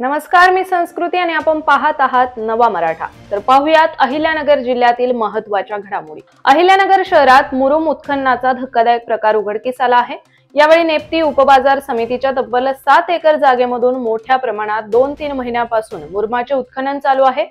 नमस्कार, मी संस्कृती आणि आपण पाहत आहात नवा मराठा। तर पाहुयात अहिल्यानगर जिल्ह्यातील महत्त्वाच्या घडामोडी। अहिल्यानगर शहरात मुरुम उत्खननाचा धक्कादायक प्रकार उघडकीस आला आहे। यावेळी नेप्ती उपबाजार समितीच्या तब्बल 7 एकर जागेमधून मोठ्या प्रमाणात 2-3 महिन्यापासून मुरुमाचे उत्खनन चालू आहे।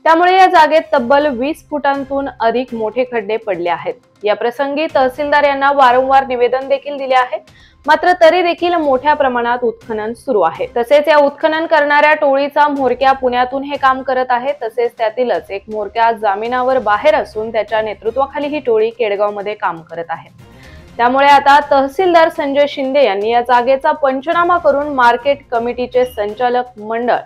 त्यामुळे या जागेत तब्बल 20 फुटांतून अधिक मोठे खड्डे पडले आहेत। या प्रसंगी तहसीलदार यांना वारंवार निवेदन देखील दिले आहे, मात्र तरी देखील मोठ्या प्रमाणात उत्खनन सुरू आहे। तसेच या उत्खनन करणाऱ्या टोळीचा म्होरक्या पुण्यातून हे काम करत आहे। तसेच त्यातीलच एक म्होरक्या जामिनावर बाहेर असून त्याच्या नेतृत्वाखाली ही टोळी केडगावमध्ये काम करत आहे। त्यामुळे आता तहसीलदार संजय शिंदे यांनी या जागेचा पंचनामा करून मार्केट कमिटीचे संचालक मंडळ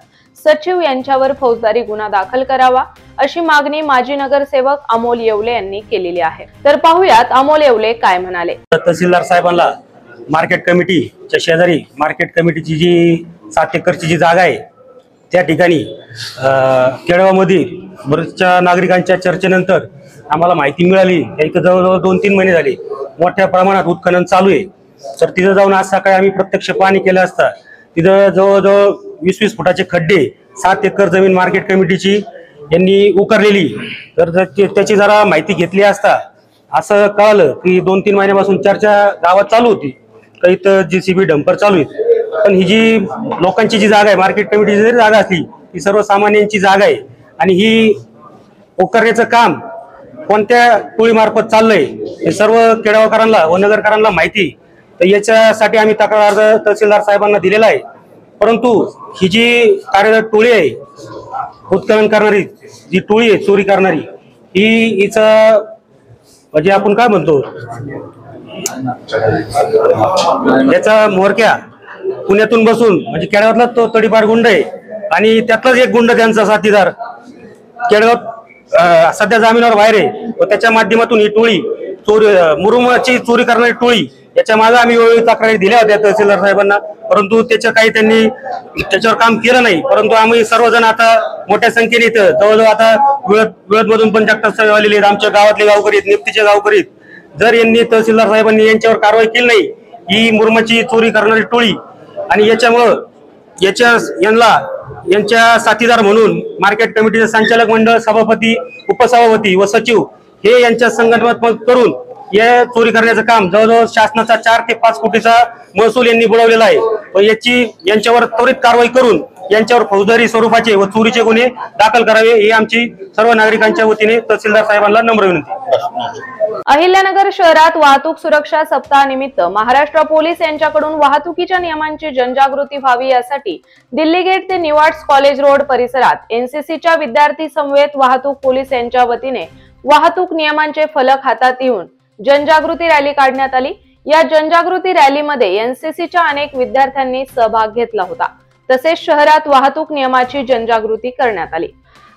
सचिव यांच्यावर फौजदारी गुन्हा दाखल करावा, अशी मागणी माजी नगरसेवक अमोल येवले यांनी केलेली आहे। तर पाहुयात अमोल येवले काय म्हणाले। तहसीलदार साहेबांना मार्केट कमिटीच्या शेजारी मार्केट कमिटीची जी 7 एकरची जी जागा आहे त्या ठिकाणी केडगावमध्ये बऱ्याचशा नागरिकांच्या चर्चेनंतर आम्हाला माहिती मिळाली की इथं जवळजवळ 2-3 महिने झाले मोठ्या प्रमाणात उत्खनन चालू आहे। तर तिथं जाऊन आज सकाळी आम्ही प्रत्यक्ष पाहणी केलं असता तिथं जवळजवळ 20-20 फुटाचे खड्डे 7 एकर जमीन मार्केट कमिटीची यांनी उकरलेली। तर त्याची जरा माहिती घेतली असता असं कळालं की 2-3 महिन्यापासून चर्चा गावात चालू होती काही तर JCB डंपर चालू आहे। पण ही जी लोकांची जी जागा आहे मार्केट कमिटीची जरी जागा असली ती सर्वसामान्यांची जागा आहे आणि ही उकरण्याचं काम कोणत्या टोळीमार्फत चाललंय हे सर्व केडगावकरांना व नगरकरांना माहिती। तर याच्यासाठी आम्ही तक्रार अर्ज तहसीलदार साहेबांना दिलेला आहे। परंतु ही जी कार्यरत टोळी आहे उत्खनन करणारी जी टोळी आहे चोरी करणारी हिचा म्हणजे आपण काय म्हणतो याचा म्होरक्या पुण्यातून बसून म्हणजे केडगावातला तो तडीपार गुंड आहे आणि त्यातलाच एक गुंड त्यांचा साथीदार केडगाव सध्या जामिनावर बाहेर आहे व त्याच्या माध्यमातून ही टोळी मुरुमाची चोरी करणारी टोळी याच्या मागे आम्ही वेळोवेळी तक्रारी दिल्या होत्या तहसीलदार साहेबांना, परंतु काही त्यांनी त्याच्यावर काम केलं नाही। परंतु आम्ही सर्वजण आता मोठ्या संख्येने इथं जवळजवळ आता वेळमधून पण जगतात आलेले आहेत, आमच्या गावातले गावकरी आहेत, नेप्तीचे गावकरी आहेत। जर यांनी तहसीलदार साहेबांनी यांच्यावर कारवाई केली नाही ही मुरुमाची चोरी करणारी टोळी आणि याच्यामुळं यांच्या साथीदार म्हणून मार्केट कमिटीचे संचालक मंडळ सभापती उपसभापती व सचिव हे यांच्या संघटनात्मक करून या चोरी करण्याचं काम जवळजवळ शासनाचा 4 ते 5 कोटीचा महसूल यांनी बुडवलेला आहे व यांच्यावर त्वरित कारवाई करून यांच्यावर फौजदारी स्वरूपाचे व चोरीचे गुन्हे दाखल करावे ही आमची सर्व नागरिकांच्या वतीने तहसीलदार साहेबांना नम्र विनंती। अहिल्यानगर शहरात वाहतूक सुरक्षा सप्ताहानिमित्त महाराष्ट्र पोलीस यांच्याकडून वाहतुकीच्या नियमांची जनजागृती व्हावी यासाठी दिल्ली गेट ते न्यू आर्ट्स कॉलेज रोड परिसरात NCCच्या विद्यार्थी समवेत वाहतूक पोलीस यांच्या वतीने वाहतूक नियमांचे फलक हातात घेऊन जनजागृती रॅली काढण्यात आली। या जनजागृती रॅलीमध्ये NCCच्या अनेक विद्यार्थ्यांनी सहभाग घेतला होता। तसेच शहरात वाहतूक नियमाची जनजागृती करण्यात आली।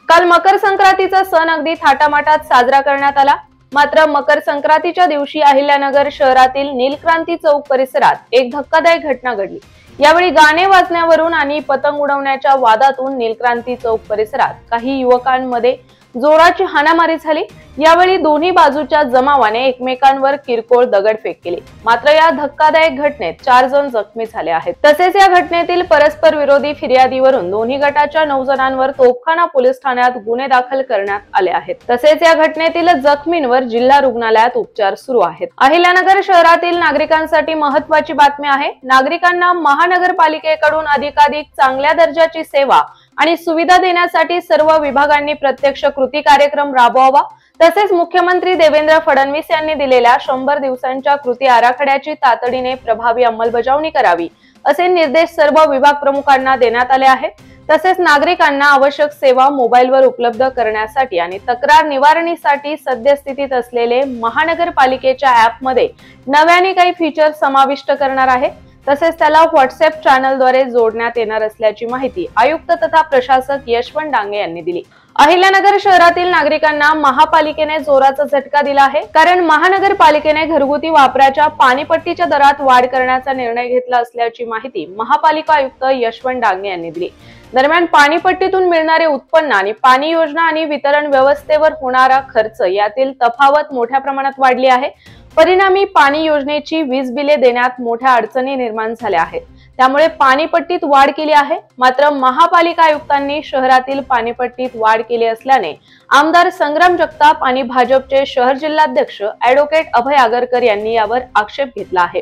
काल मकर संक्रांतीचा सण अगदी थाटामाटात साजरा करण्यात आला। मात्र मकर संक्रांतीच्या दिवशी अहिल्यानगर शहरातील नीलक्रांती चौक परिसरात एक धक्कादायक घटना घडली। यावेळी गाणे वाजण्यावरून आणि पतंग उडवण्याच्या वादातून नीलक्रांती चौक परिसरात काही युवकांमध्ये जोराची हाणामारी झाली। यावेळी दोन्ही बाजूच्या जमावाने एकमेकांवर किरकोळ दगडफेक केली। मात्र या धक्कादायक घटनेत 4 जण जखमी झाले आहेत। तसेच या घटनेतील परस्पर विरोधी फिर्यादीवरून दोन्ही गटाच्या 9 जणांवर तोफखाना पोलीस ठाण्यात गुन्हे दाखल करण्यात आले आहेत। तसेच या घटनेतील जखमींवर जिल्हा रुग्णालयात उपचार सुरू आहेत। अहिल्यानगर शहरातील नागरिकांसाठी महत्त्वाची बातमी आहे। नागरिकांना महानगरपालिकेकडून अधिकाधिक चांगल्या दर्जाची सेवा आणि सुविधा देण्यासाठी सर्व विभागांनी प्रत्यक्ष कृती कार्यक्रम राबवावा। तसेच मुख्यमंत्री देवेंद्र फडणवीस यांनी दिलेल्या 100 दिवसांच्या कृती आराखड्याची तातडीने प्रभावी अंमलबजावणी करावी, असे निर्देश सर्व विभाग प्रमुखांना देण्यात आले आहेत। तसेच नागरिकांना आवश्यक सेवा मोबाईलवर उपलब्ध करण्यासाठी आणि तक्रार निवारणीसाठी सद्यस्थितीत असलेले महानगरपालिकेच्या ॲपमध्ये नव्याने काही फीचर समाविष्ट करणार आहे। तसेच त्याला व्हॉट्सअप चॅनलद्वारे जोडण्यात येणार असल्याची माहिती आयुक्त तथा प्रशासक यशवंत डांगे यांनी दिली। अहिल्यानगर शहरातील नागरिकांना महापालिकेने जोराचा झटका दिला आहे, कारण महानगरपालिकेने घरगुती वापराच्या पाणीपट्टीच्या दरात वाढ करण्याचा निर्णय घेतला असल्याची माहिती महापालिका आयुक्त यशवंत डांगे यांनी दिली। दरम्यान पाणीपट्टीतून मिळणारे उत्पन्न आणि पाणी योजना आणि वितरण व्यवस्थेवर होणारा खर्च यातील तफावत मोठ्या प्रमाणात वाढली आहे। परिणामी पाणी योजनेची वीज बिले देण्यात मोठ्या अडचणी निर्माण झाल्या आहेत। त्यामुळे पाणीपट्टीत वाढ केली आहे। मात्र महापालिका आयुक्तांनी शहरातील पाणीपट्टीत वाढ केली असल्याने आमदार संग्राम जगताप आणि भाजपचे शहर जिल्हाध्यक्ष ॲडव्होकेट अभय आगरकर यांनी यावर आक्षेप घेतला आहे।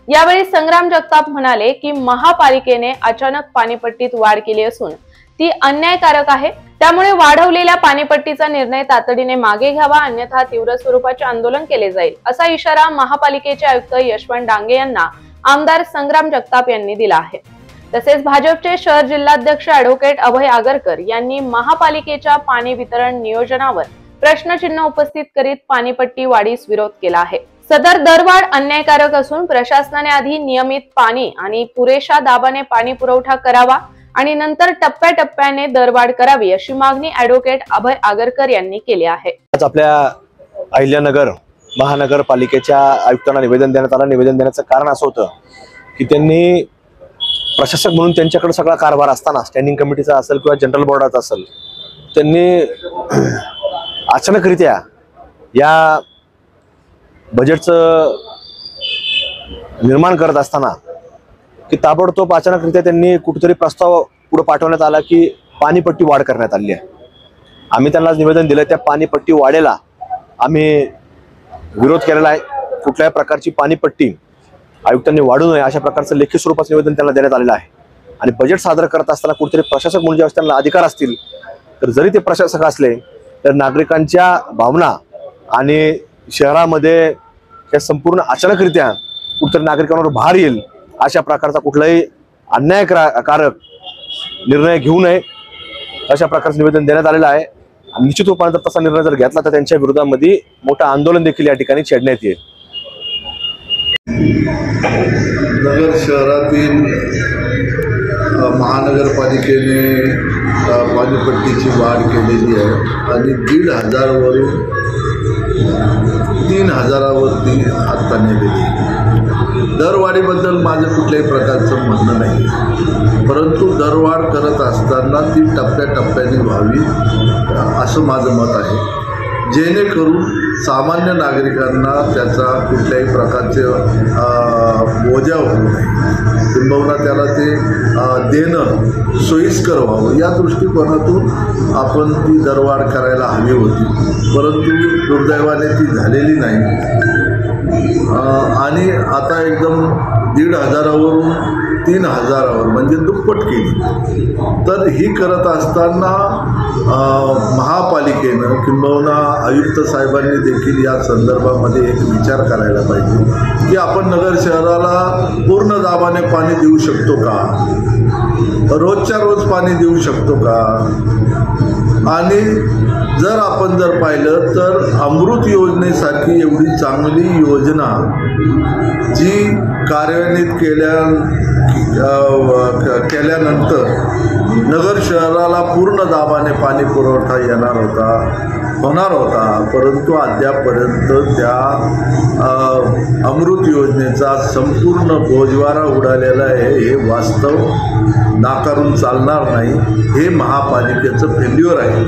यावेळी संग्राम जगताप म्हणाले की महापालिकेने अचानक पाणीपट्टीत वाढ केली असून ती अन्यायकारक आहे, त्यामुळे वाढवलेल्या पाणीपट्टीचा निर्णय तातडीने मागे घ्यावा, अन्यथा तीव्र स्वरूपाचे आंदोलन केले जाईल, असा इशारा महापालिकेचे आयुक्त यशवंत डांगे यांना आमदार संग्राम जगताप यांनी दिला आहे। तसेच भाजपचे शहर जिल्हाध्यक्ष ॲडव्होकेट अभय आगरकर यांनी महापालिकेच्या पाणी वितरण नियोजनावर प्रश्नचिन्ह उपस्थित करीत पाणीपट्टी वाढीस विरोध केला आहे। सदर दरवाढ अन्यायकारक असून प्रशासनाने आधी नियमित पाणी आणि पुरेशा दाबाने पाणी पुरवठा करावा आणि नंतर टप्प्याटप्प्याने दरवाढ करावी, अशी मागणी ॲडव्होकेट अभय आगरकर यांनी केली आहे। आज आपल्या अहिल्यानगर महानगरपालिकेच्या आयुक्तांना निवेदन देण्यात आलं। निवेदन देण्याचं कारण असं होतं की त्यांनी प्रशासक म्हणून त्यांच्याकडे सगळा कारभार असताना, स्टँडिंग कमिटीचा असेल किंवा जनरल बोर्डाचा असेल, त्यांनी अचानकरित्या या बजेटचं निर्माण करत असताना की ताबडतोब अचानकरित्या त्यांनी कुठेतरी प्रस्ताव पुढे पाठवण्यात आला की पाणीपट्टी वाढ करण्यात आली आहे। आम्ही त्यांना निवेदन दिलं, त्या पाणीपट्टी वाढेला आम्ही विरोध केलेला आहे। कुठल्याही प्रकारची पाणीपट्टी आयुक्तांनी वाढू नये अशा प्रकारचं लेखी स्वरूपाचं निवेदन त्यांना देण्यात आलेलं आहे। आणि बजेट सादर करत असताना कुठेतरी प्रशासक म्हणून ज्यावेळेस त्यांना अधिकार असतील, तर जरी ते प्रशासक असले तर नागरिकांच्या भावना आणि शहरामध्ये हे संपूर्ण अचानकरित्या कुठेतरी नागरिकांवर भार येईल अशा प्रकारचा कुठलाही अन्यायकारक निर्णय घेऊ नये अशा प्रकारचं निवेदन देण्यात आलेलं आहे। निश्चित रूपाने जर तसा निर्णय जर घेतला तर त्यांच्या विरोधामध्ये मोठं आंदोलन देखील या ठिकाणी छेडण्यात येईल। नगर शहरातील महानगरपालिकेने पाणीपट्टीची वाढ केलेली आहे आणि 1,500 वरून 3,000 वरती आता नेलेली आहे। दरवाढीबद्दल माझं कुठल्याही प्रकारचं म्हणणं नाही, परंतु दरवाढ करत असताना ती टप्प्याटप्प्याने व्हावी असं माझं मत आहे, जेणेकरून सामान्य नागरिकांना त्याचा कुठल्याही प्रकारचे बोजा होऊ नये, किंबहुना त्याला ते देणं सोयीस्कर व्हावं या दृष्टिकोनातून आपण ती दरवाढ करायला हवी होती, परंतु दुर्दैवाने ती झालेली नाही। आणि आता एकदम 1,500 वरून 3,000 म्हणजे दुप्पट केली। तर ही करत असताना महापालिकेनं किंबहुना आयुक्त साहेबांनी देखील या संदर्भामध्ये एक विचार करायला पाहिजे की आपण नगर शहराला पूर्ण दाबाने पाणी देऊ शकतो का, रोजच्या रोज पाणी देऊ शकतो का। आणि जर आपण पाहिलं तर अमृत योजनेसारखी एवढी चांगली योजना जी कार्यान्वित केल्यानंतर नगर शहराला पूर्ण दाबाने पाणी पुरवठा होणार होता, परंतु अद्यापर्यंत त्या अमृत योजनेचा संपूर्ण बोजवारा उडालेला आहे। हे वास्तव नाकारून चालणार नाही, हे महापालिकेचं फेल्युअर आहे।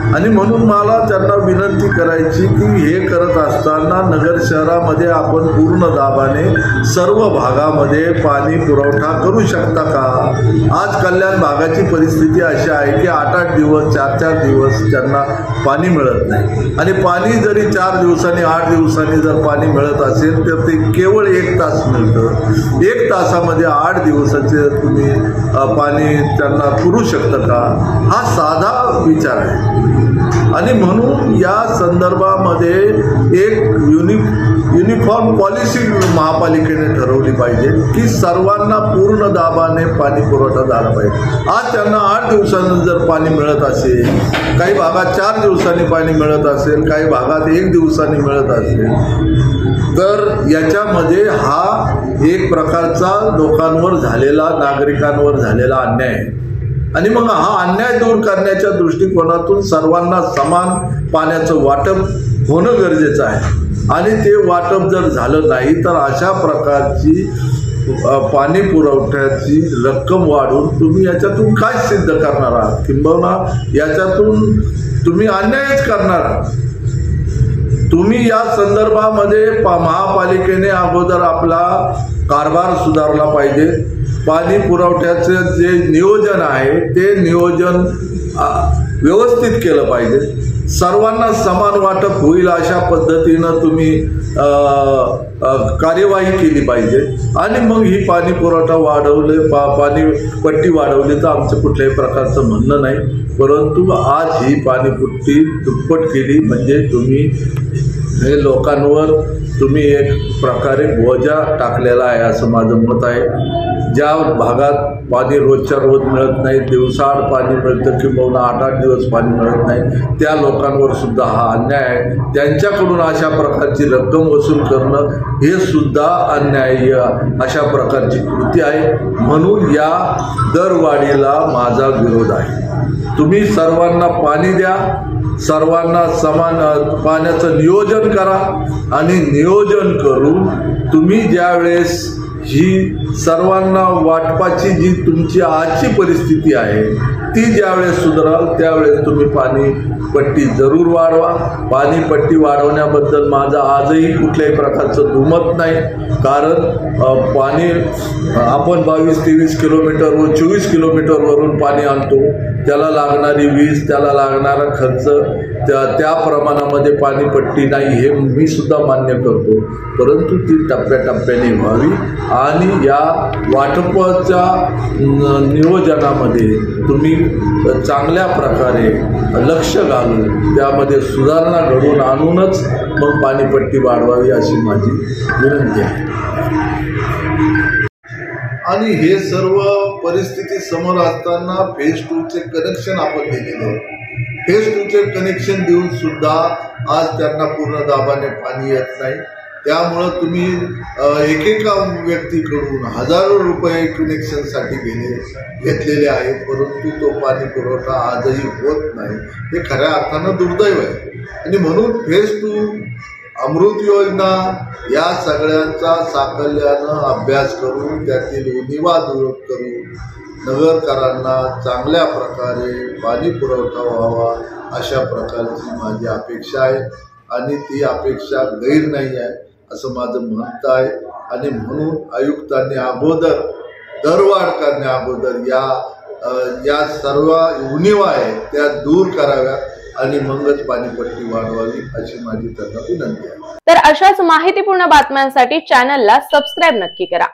आणि म्हणून मला त्यांना विनंती करायची की हे करत असताना नगर शहरामध्ये आपण पूर्ण दाबाने सर्व भागामध्ये पाणी पुरवठा करू शकता का। आज कल्याण भागाची परिस्थिती अशी आहे की 8-8 दिवस 4-4 दिवस त्यांना पाणी मिळत नाही, आणि पाणी जरी 4 दिवसांनी 8 दिवसांनी जर पाणी मिळत असेल तर ते केवळ 1 तास मिळतं। 1 तासामध्ये 8 दिवसाचे तुम्ही पाणी त्यांना पुरू शकतं का, हा साधा विचार आहे। आणि म्हणून या संदर्भामध्ये एक युनिफॉर्म पॉलिसी महापालिकेने ठरवली पाहिजे की सर्वांना पूर्ण दाबाने पाणी पुरवठा झाला पाहिजे। आज त्यांना 8 दिवसांनी जर पाणी मिळत असेल, काही भागात 4 दिवसांनी पाणी मिळत असेल, काही भागात 1 दिवसांनी मिळत असेल, तर याच्यामध्ये हा एक प्रकारचा लोकांवर झालेला, नागरिकांवर झालेला अन्याय आहे। आणि मग हा अन्याय दूर करण्याच्या दृष्टिकोनातून सर्वांना समान पाण्याचं वाटप होणं गरजेचं आहे। आणि ते वाटप जर झालं नाही तर अशा प्रकारची पाणी पुरवठ्याची रक्कम वाढून तुम्ही याच्यातून काय सिद्ध करणार आहात, किंबहुना याच्यातून तुम्ही अन्यायच करणार आहात। तुम्ही या संदर्भामध्ये महापालिकेने अगोदर आपला कारभार सुधारला पाहिजे. पाणी पुरवठ्याचं जे नियोजन आहे ते नियोजन व्यवस्थित केलं पाहिजे. सर्वांना समान वाटप होईल अशा पद्धतीनं तुम्ही कार्यवाही केली पाहिजे. आणि मग ही पाणी पुरवठा पाणी पट्टी वाढवली तर आमचं कुठल्याही प्रकारचं म्हणणं नाही. परंतु आज ही पाणीपट्टी दुप्पट केली म्हणजे तुम्ही हे लोकांवर तुम्ही एक प्रकारे बोजा टाकलेला आहे असं माझं मत आहे. ज्या भागात पाणी रोजच्या रोज मिळत नाही, दिवसाआड पाणी मिळतं किंवा 8-8 दिवस पाणी मिळत नाही, त्या लोकांवर सुद्धा हा अन्याय आहे. त्यांच्याकडून अशा प्रकारची रक्कम वसूल करणं हे सुद्धा अन्याय्य अशा प्रकारची कृती आहे. म्हणून या दरवाढीला माझा विरोध आहे. तुम्ही सर्वांना पाणी द्या, सर्वांना समान पाण्याचं नियोजन करा आणि नियोजन करून तुम्ही ज्यावेळेस ही सर्वांना वाटपाची जी तुमची आजची परिस्थिती आहे ती ज्यावेळेस सुधाराल त्यावेळेस तुम्ही पाणी पट्टी जरूर वाढवा. पाणी पट्टी वाढवण्याबद्दल माझं आजही कुठल्याही प्रकारचं दुमत नाही. कारण पाणी आपण 22-23 किलोमीटर व 24 किलोमीटरवरून पाणी आणतो. त्याला लागणारी वीज, त्याला लागणारा खर्च त्या प्रमाणामध्ये पाणीपट्टी नाही हे मी सुद्धा मान्य करतो. परंतु ती टप्प्याटप्प्याने व्हावी आणि या वाटपाच्या नियोजनामध्ये तुम्ही चांगल्या प्रकारे लक्ष घालून त्यामध्ये सुधारणा घडवून आणूनच मग पाणीपट्टी वाढवावी अशी माझी विनंती आहे. आणि हे सर्व परिस्थिती समोर असताना फेज 2चे कनेक्शन आपण दिलेले आहे. फेज 2चे कनेक्शन देऊन सुद्धा आज त्यांना पूर्ण दाबाने पाणी येत नाही. त्यामुळं तुम्ही एकेका व्यक्तीकडून हजारो रुपये कनेक्शनसाठी घेतलेले आहेत, परंतु तो पाणी पुरवठा आजही होत नाही. हे खऱ्या अर्थानं दुर्दैव आहे. आणि म्हणून फेज 2 अमृत योजना या सगळ्यांचा साकल्यानं अभ्यास करून त्यातील उणिवा दूर करून नगरकरांना चांगल्या प्रकारे पाणी पुरवठा व्हावा अशा प्रकारची माझी अपेक्षा आहे. आणि ती अपेक्षा गैर नाही आहे असं माझं मत आहे. आणि म्हणून आयुक्तांनी अगोदर दरवाढ करण्या अगोदर या सर्व उणिवा आहेत त्या दूर कराव्यात आणि मगच पाणीपट्टी वाढवावी अशी माझी त्यांना विनंती आहे. तर अशाच माहितीपूर्ण बातम्यांसाठी चॅनलला सबस्क्राईब नक्की करा.